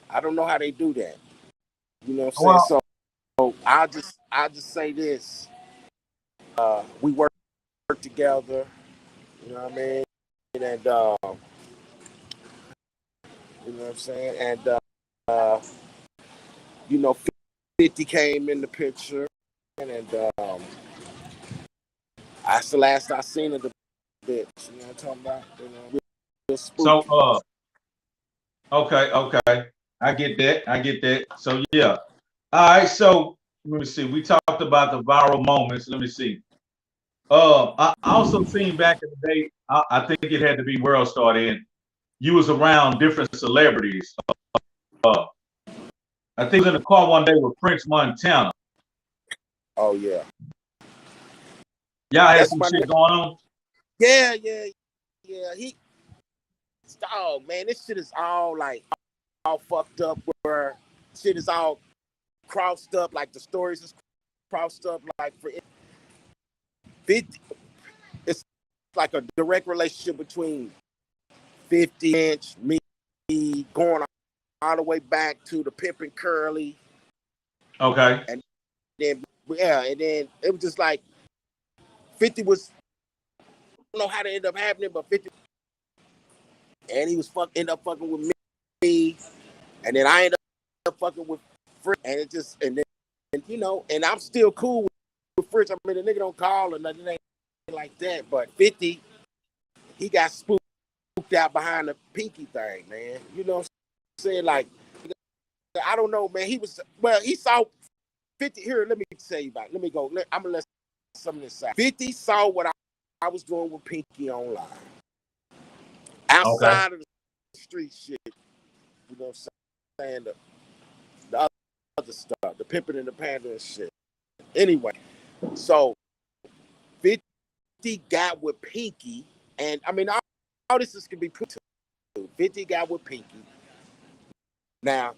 I don't know how they do that. You know what I'm saying? So I'll just say this. We work together. You know what I mean? And you know what I'm saying? And you know, 50 came in the picture, and that's the last I seen of the bitch. You know what I'm talking about? You know, real spooky. So okay. I get that. So yeah. All right, so let me see. We talked about the viral moments. Let me see. I also seen back in the day, I think it had to be World Star then. You was around different celebrities. I think I was in the car one day with French Montana. Oh yeah. Y'all had some shit going on? Yeah. Oh man, this shit is all like all fucked up, where shit is all crossed up, like the stories is crossed up, like for 50. It's like a direct relationship between 50-inch, me going all the way back to the Pimpin' Curly. Okay. And then it was just like 50 was, I don't know how they ended up happening, but 50, and he was end up fucking with me, and then I ended up fucking with Fritz, and it just, and then, and, you know, and I'm still cool with Fritz. I mean, the nigga don't call or nothing like that, but 50, he got spooked out behind the Pinky thing, man. You know what I'm saying? Like, I don't know, man. He saw 50 here. Let me tell you about it. Let me go. I'm gonna let some of this out. 50 saw what I was doing with Pinky online, outside of the street shit. You know what I'm saying? The other stuff, the pimping and the pandering shit. Anyway, so 50 got with Pinky, and I mean, all this can be put to 50 got with Pinky. Now,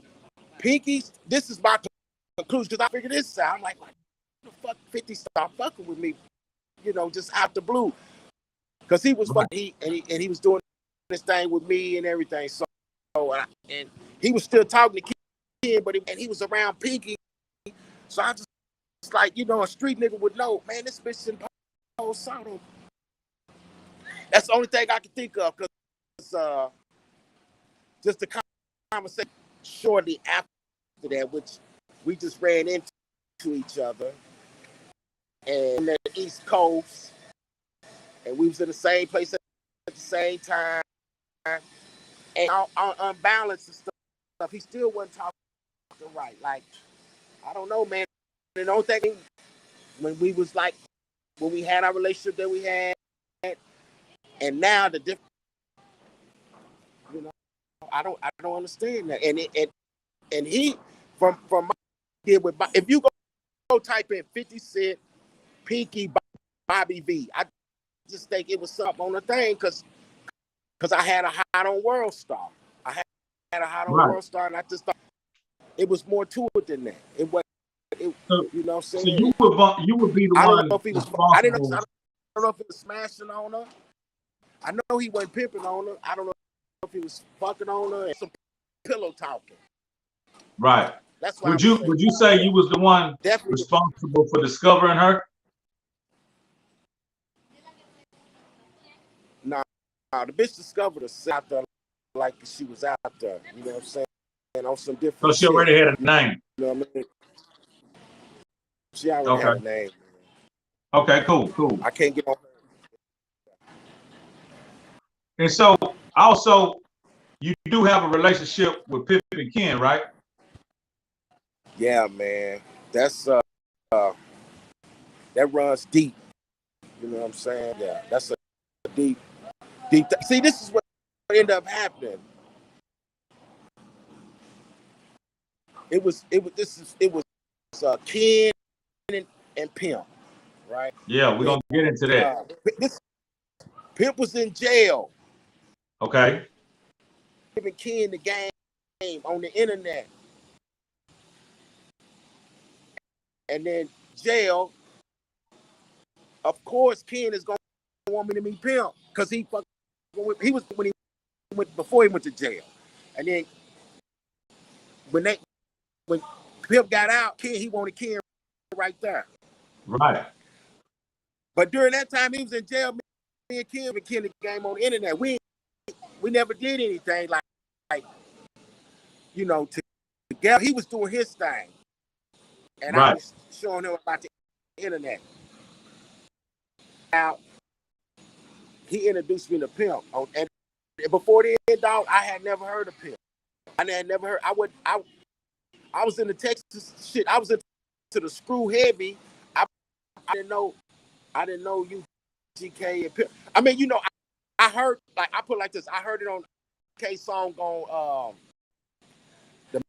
Pinky, this is my conclusion, because I figured this out. I'm like, what the fuck 50 stopped fucking with me, you know, just out the blue. Because he was fucking, he was doing this thing with me and everything. So, and he was still talking to Kid, but he was around Pinky. So I just like, you know, a street nigga would know, man, this bitch in post Soto. That's the only thing I can think of, because just the conversation shortly after that, which we just ran into each other, and at the East Coast, and we was in the same place at the same time, and on balance and stuff, he still wasn't talking right. Like, I don't know, man. The only thing, when we had our relationship that we had, and now the different, you know, I don't understand that. And he from my deal with, if you go type in 50 Cent, Pinky, Bobby V, I just think it was something on the thing, because because I had a hot on World Star. I had a hot on World Star, and I just thought it was more to it than that. It was, you know what I'm saying? So you would be the I don't one know if he was. responsible. I don't know if he was smashing on her. I know he wasn't pimping on her. I don't know if he was fucking on her and some pillow talking. Right. That's why would you say you was the one responsible for discovering her? Nah, the bitch discovered us out there like she was out there. You know what I'm saying? And on some different. So she already had a name. You know what I mean? She already had a name. Okay, cool. I can't get on her. And so also, you do have a relationship with Pip and Ken, right? Yeah, man. That's that runs deep. You know what I'm saying? Yeah, that's a deep. See, this is what ended up happening. It was Ken and Pimp, right? Yeah, we're gonna get into that. Pimp was in jail. Okay. Giving Ken the game on the internet. And then jail, of course, Ken is gonna want me to meet Pimp because he was when he went before he went to jail. And then when Pimp got out, he wanted Ken right there. Right. But during that time he was in jail, me and Ken the game on the internet. We never did anything like you know, together. He was doing his thing. And I was showing him about the internet. Now, he introduced me to Pimp. And before then, dog, I had never heard of Pimp. I had never heard. I was in the Texas shit. I was into the Screw Heavy. I didn't know UGK and Pimp. I mean, you know, I heard, like, I put it like this. I heard it on K song on the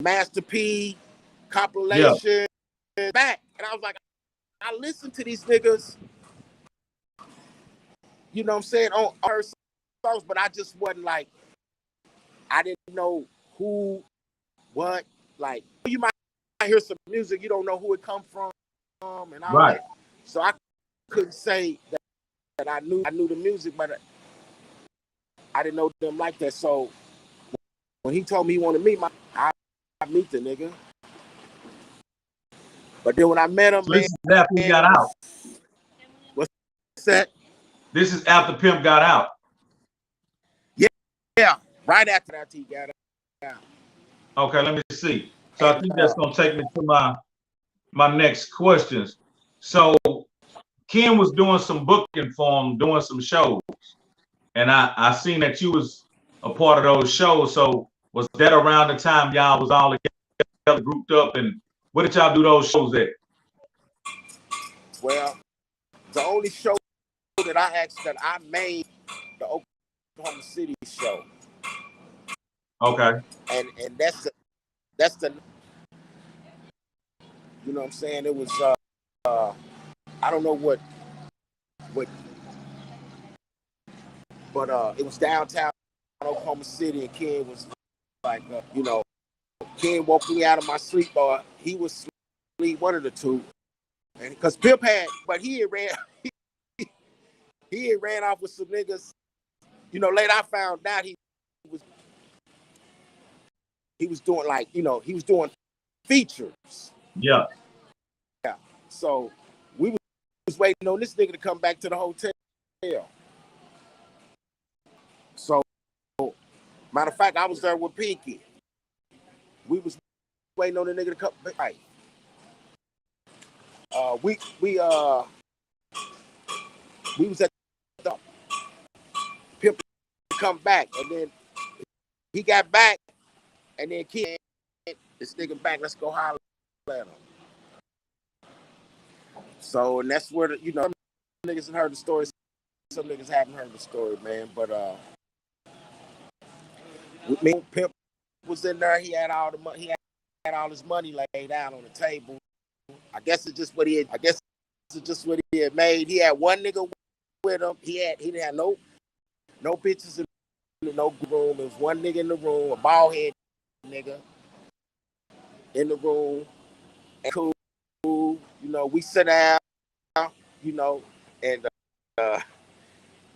Master P compilation back. And I was like, I listened to these niggas, you know what I'm saying, on her songs, but I just wasn't like, I didn't know who, what, like, you might hear some music, you don't know who it come from, and all that. So I couldn't say that I knew the music, but I didn't know them like that. So when he told me he wanted to meet I meet the nigga. But then when I met him, this is after he got out. What's that? This is after Pimp got out. Yeah, right after that he got out. Okay, let me see. So I think that's gonna take me to my next questions. So Ken was doing some booking for him, doing some shows, and I seen that you was a part of those shows. So was that around the time y'all was all together, grouped up, and what did y'all do those shows at? Well, the only show that I made, the Oklahoma City show. Okay. And that's the you know what I'm saying? It was I don't know what but it was downtown Oklahoma City, and Ken was like you know, Ken woke me out of my sleep, or he was asleep, one of the two. And because Pimp but he had ran off with some niggas. You know, later I found out he was doing, like, you know, he was doing features. Yeah. Yeah. So we was waiting on this nigga to come back to the hotel. So matter of fact, I was there with Pinky. We was waiting on the nigga to come back. We was at the Pimp to come back, and then he got back, and then Ken, this nigga back, let's go holler at him. So, and that's where you know, some niggas have heard the story, some niggas haven't heard the story, man. But with me, Pimp was in there. He had all the money. He had all his money laid out on the table. I guess it's just what he had made. He had one nigga with him. He didn't have no bitches no room. There was one nigga in the room, a bald head nigga in the room. And cool, you know, we sit down, you know, and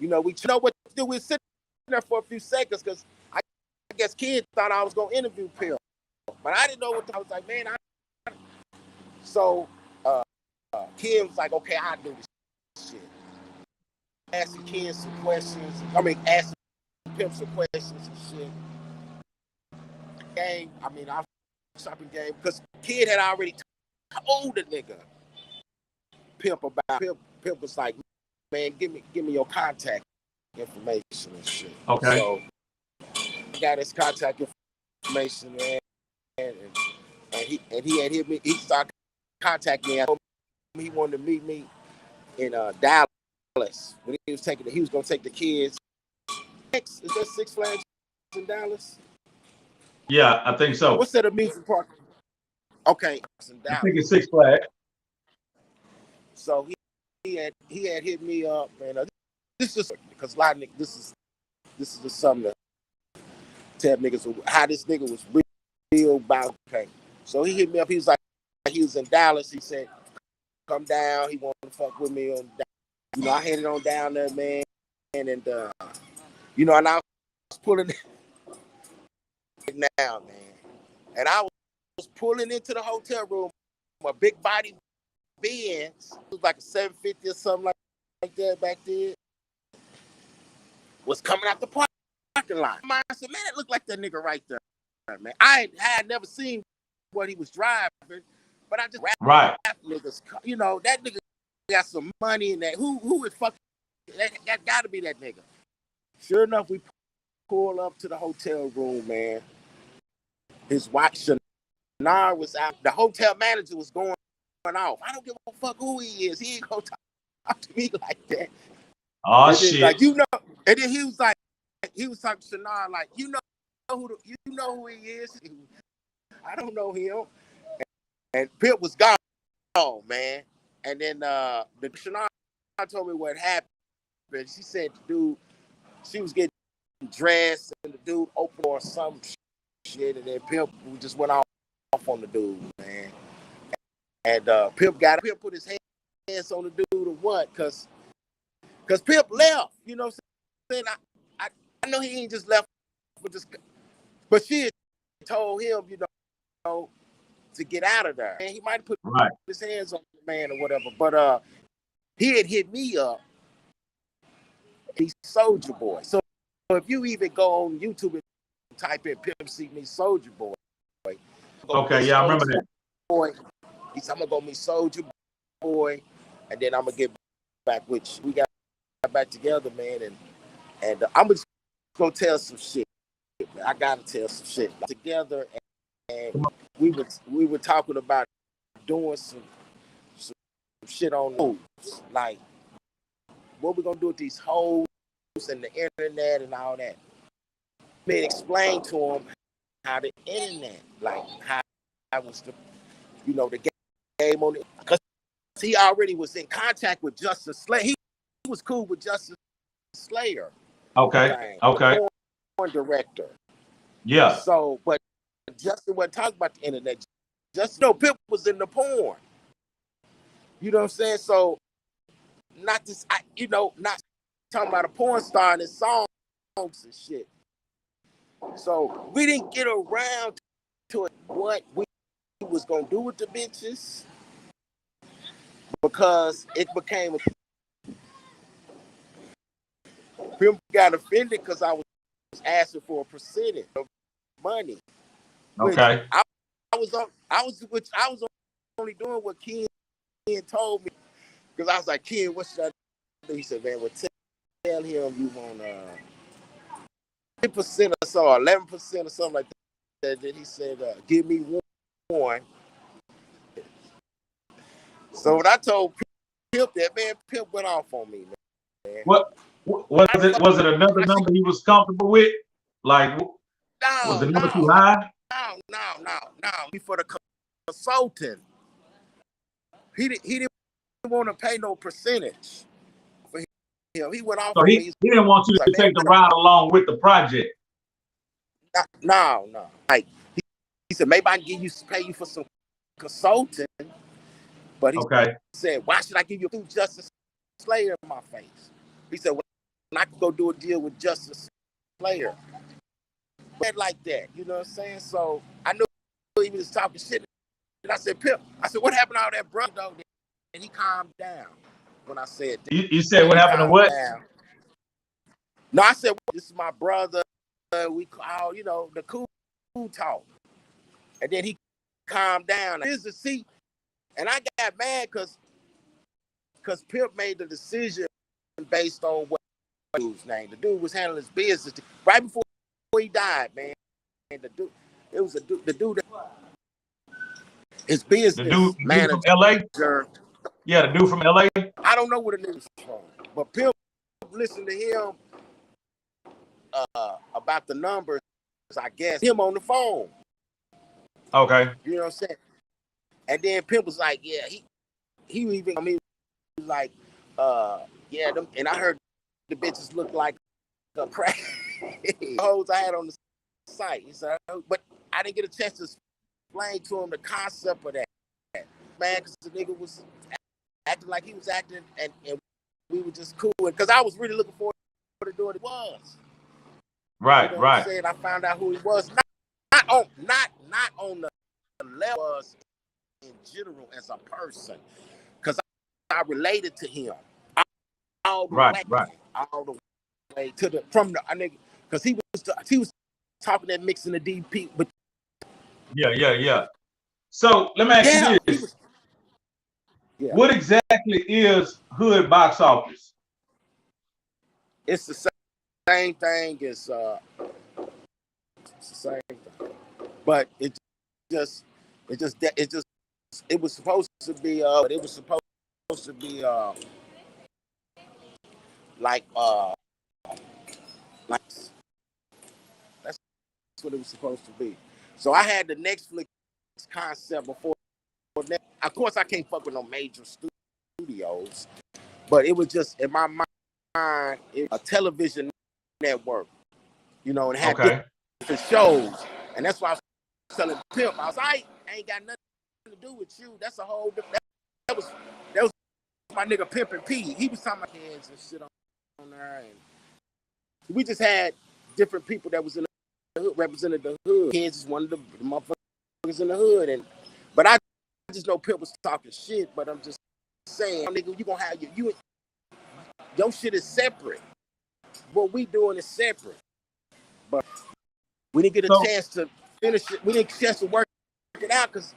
you know, we know what to do. We sit there for a few seconds because I guess kids thought I was gonna interview Pill, but I didn't know what I was like, man. So Kim was like, okay, I'll do this shit. Asking kids some questions. I mean, asking Pimp some questions and shit. Game. I mean, I was shopping game because kid had already told the nigga Pimp about Pimp was like, man, give me your contact information and shit. Okay. So I got his contact information, man, and he had hit me. He started contacting me. He wanted to meet me in Dallas when he was going to take the kids. Is that Six Flags in Dallas? Yeah, I think so. What's that amusement park? Okay, it's in Dallas. I think it's Six Flags. So he had hit me up, and this is because a lot of niggas, this is just something to tell niggas how this nigga was real about. Okay, so he hit me up. He was like, he was in Dallas. He said, come down. He wanted to fuck with me on Dallas. You know, I headed on down there, man, and you know, and I was pulling it now, man, and I was pulling into the hotel room, a big body Benz, it was like a 750 or something like that back then, was coming out the parking lot. I said, man, it looked like that nigga right there, man. I had never seen what he was driving, but I just right niggas, you know, that nigga got some money in that. Who is fucking, that gotta be that nigga. Sure enough, we pull up to the hotel room, man. His wife, Shania, was out. The hotel manager was going off. I don't give a fuck who he is. He ain't gonna talk to me like that. Oh and shit! Then, like, you know, and then he was talking to Shania like, you know who he is. I don't know him. And Pip was gone, man. And then the Shania told me what happened. She said the dude, she was getting dressed, and the dude opened or some shit, and then Pip just went off on the dude, man. And Pip put his hands on the dude or what? Cause Pip left. You know what I'm saying? I know he ain't just left, but she had told him, you know, to get out of there. And he might have put his hands on the man or whatever. But he had hit me up. He's Soulja Boy. So if you even go on YouTube and type in Pimp See Me Soulja Boy. Okay, yeah, I remember that. Boy, he said, I'm gonna go meet Soulja Boy, and then I'm gonna get back with you. We got back together, man, and I'm just gonna tell some shit. I gotta tell some shit together, and we were talking about doing some shit on news, like what we gonna do with these hoes and the internet and all that. Man, explain to him how the internet, like how I was the, you know, the game on it, because he already was in contact with Justice Slayer. He was cool with Justice Slayer. Okay. Okay. Porn director. Yeah. So, but Justin wasn't talking about the internet. Justin, no, Pip was in the porn. You know what I'm saying? So, not this, not talking about a porn star and his songs and shit. So, we didn't get around to it, what we was gonna do with the bitches, because it became Pimp got offended because I was asking for a percentage of money. Okay. I was only doing what Ken told me, because I was like, Ken, what should I do? He said, man, well, tell him you want 10% or so, 11% or something like that. Then he said, give me one. So when I told Pimp that, man, Pimp went off on me, man. What was it? Was it another number he was comfortable with? Like, was the number too high? No. For the consultant, he didn't want to pay no percentage for him. He went off So on me. he didn't want you He's to like, take the ride along with the project. No. Like he said, maybe I can pay you for some consulting. But he said, why should I give you a Justice Slayer in my face? He said, well, I can go do a deal with Justice Slayer. Like that, you know what I'm saying? So I knew he was talking shit. And I said, Pimp, I said, what happened to all that brother though? And he calmed down when I said that. You said what happened to what? Down. No, I said, well, this is my brother. We call, the cool talk. And then he calmed down. Here's the seat. And I got mad because Pimp made the decision based on what dude's name. The dude was handling his business right before he died, man. And the dude that his business the dude manager. From LA? Yeah, the dude from LA. I don't know where the nigga's from, but Pimp listened to him about the numbers, I guess, him on the phone. Okay. You know what I'm saying? And then Pimp was like, yeah, he even, he was like, yeah, them, and I heard the bitches look like the crack hoes I had on the site. He said, but I didn't get a chance to explain to him the concept of that, man, because the nigga was acting like he was acting, and we were just cool, because I was really looking forward to doing it was. Right, you know right. What I'm saying? I found out who he was, not on the level in general as a person, because I related to him all the way, all the way to the nigga, because he was talking that mixing the DP, but yeah. So let me ask you this: what exactly is Hoodbox office? It's the same thing as it's the same thing, but it was supposed to be like that's what it was supposed to be. So I had the Netflix concept before. Of course, I can't fuck with no major studios, but it was just in my mind a television network, and it had different shows, and that's why I was telling Pimp, I was like, I ain't got nothing to do with you. That's a whole different. That was my nigga Pimp and P. He was talking about kids and shit on there, and we just had different people that was in the hood, represented the hood. Kids is one of the motherfuckers in the hood, but I just know Pimp was talking shit. But I'm just saying, nigga, you gonna have your shit is separate. What we doing is separate, but we didn't get a chance to finish it. We didn't get a chance to work it out because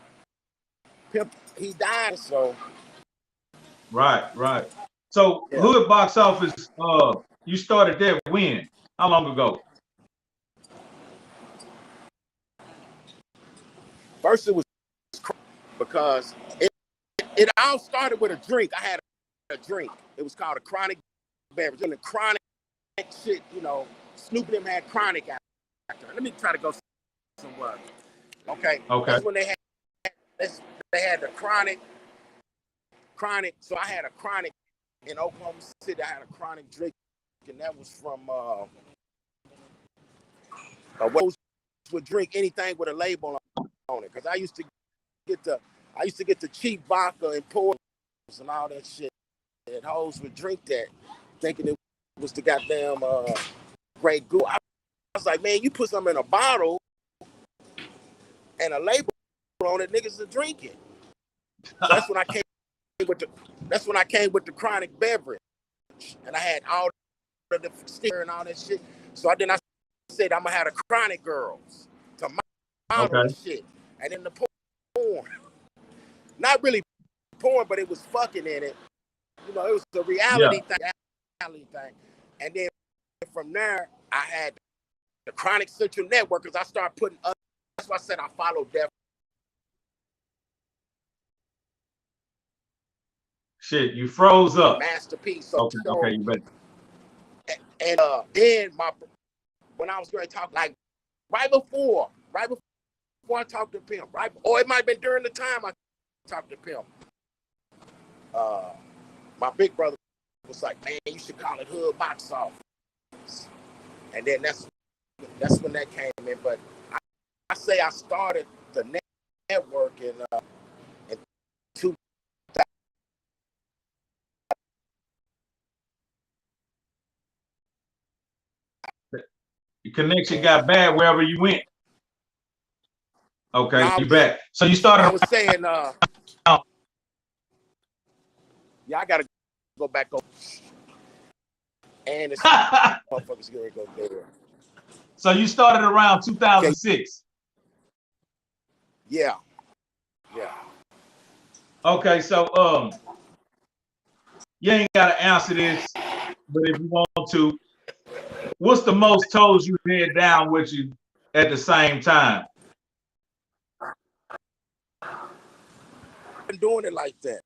Pimp, he died. So right. So Hoodbox office, you started there when? How long ago? First, it was because it all started with a drink. I had a drink. It was called a chronic beverage. And the chronic shit, Snoop and them had chronic after. Let me try to go somewhere. Okay. That's when they had the chronic. So I had a chronic in Oklahoma City. I had a chronic drink, and that was from would drink anything with a label on it, because I used to get the cheap vodka and pours and all that shit. And hoes would drink that, thinking it was the goddamn great goo. I was like, man, you put something in a bottle and a label on it, niggas will drink it. So that's when I came with the chronic beverage, and I had all the sticker and all that shit. So I said I'm gonna have the chronic girls to model the shit, and then the porn, not really porn, but it was fucking in it. It was the reality thing. And then from there, I had the Chronic Central Network, because I started putting up. That's why I said I followed Def. Shit, you froze up. Masterpiece. So, okay, you better. And then when I was going to talk, like right before I talked to Pimp, or it might have been during the time I talked to Pimp. My big brother was like, man, you should call it Hoodbox office. And then that's when that came in. But I say I started the network in 2000. Your connection got bad wherever you went. Okay, you back. So you started. I was saying, yeah, I gotta go back over. And it's motherfuckers gonna go there. So you started around 2006. Yeah. Okay, so you ain't gotta answer this, but if you want to, what's the most toes you had down with you at the same time? Been doing it like that.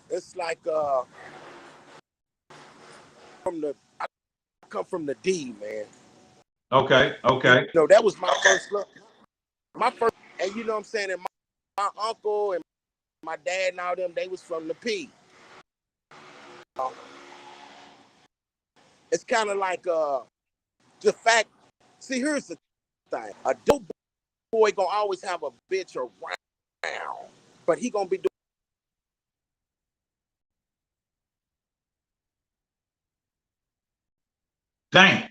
It's like I come from the D, man. Okay. You know, that was my first look. And you know what I'm saying? And my uncle and my dad and all them, they was from the P. It's kind of like the fact. See, here's the thing: a dope boy gonna always have a bitch around, but he gonna be doing. Dang.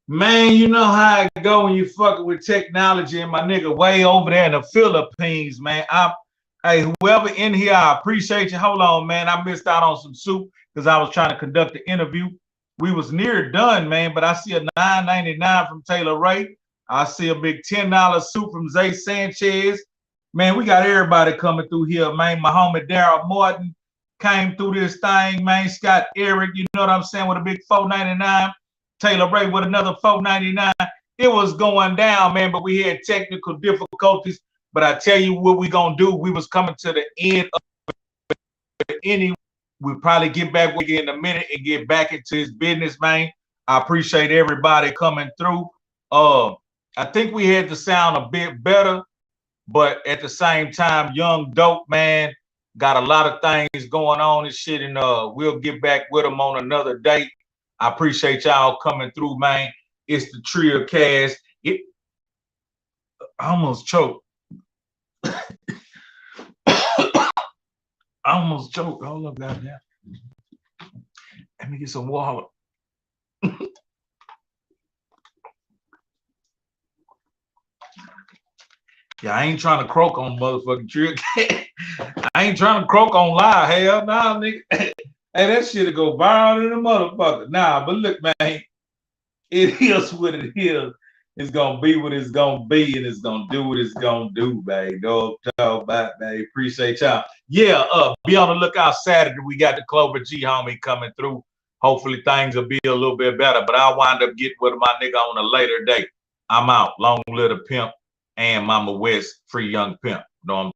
Man, you know how it go when you fucking with technology, and my nigga way over there in the Philippines, man. Hey, whoever in here, I appreciate you. Hold on, man. I missed out on some soup because I was trying to conduct the interview. We was near done, man, but I see a $9.99 from Taylor Ray. I see a big $10 soup from Zay Sanchez. Man, we got everybody coming through here, man. My homie Daryl Martin came through this thing, man. Scott Eric, you know what I'm saying, with a big $4.99. Taylor Ray with another $4.99. It was going down, man, but we had technical difficulties. But I tell you what we gonna do. We was coming to the end of the inning. We'll probably get back with you in a minute and get back into his business, man. I appreciate everybody coming through. I think we had the sound a bit better, but at the same time, Young Dope, man, got a lot of things going on and shit, and we'll get back with him on another date. I appreciate y'all coming through, man. It's the Trill Cast. I almost choked. Hold up, goddamn. Let me get some water. Yeah, I ain't trying to croak on motherfucking Trill. I ain't trying to croak on live. Hell nah, nigga. Hey, that shit'll go viral in the motherfucker. Nah, but look, man, it is what it is. It's gonna be what it's gonna be, and it's gonna do what it's gonna do, baby. Go talk about, baby. Appreciate y'all. Yeah, be on the lookout Saturday. We got the Clover G homie coming through. Hopefully things will be a little bit better, but I'll wind up getting with my nigga on a later date. I'm out. Long live the pimp and Mama West, free young pimp. You know what I'm